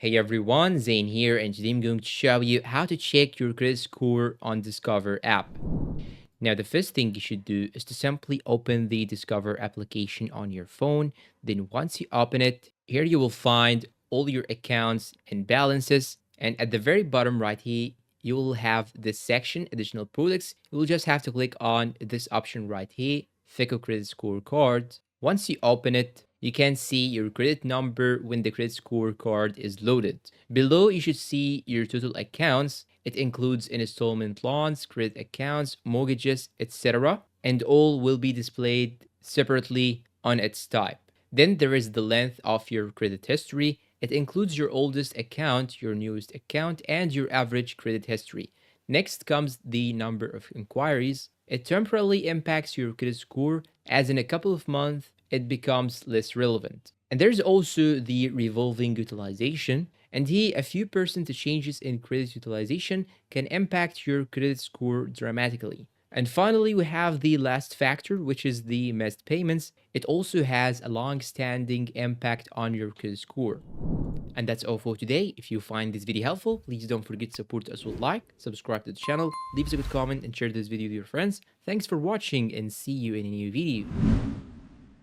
Hey everyone, Zane here, and today I'm going to show you how to check your credit score on Discover app. Now, the first thing you should do is to simply open the Discover application on your phone. Then once you open it, here you will find all your accounts and balances. And at the very bottom right here, you will have this section, additional products. You will just have to click on this option right here, FICO Credit Score Card. Once you open it, you can see your credit number when the credit score card is loaded. Below, you should see your total accounts. It includes installment loans, credit accounts, mortgages, etc. And all will be displayed separately on its type. Then there is the length of your credit history. It includes your oldest account, your newest account, and your average credit history. Next comes the number of inquiries. It temporarily impacts your credit score, as in a couple of months it becomes less relevant. And there's also the revolving utilization. And here, a few percent changes in credit utilization can impact your credit score dramatically. And finally, we have the last factor, which is the missed payments. It also has a long-standing impact on your credit score. And that's all for today. If you find this video helpful, please don't forget to support us with like, subscribe to the channel, leave us a good comment, and share this video with your friends. Thanks for watching, and see you in a new video.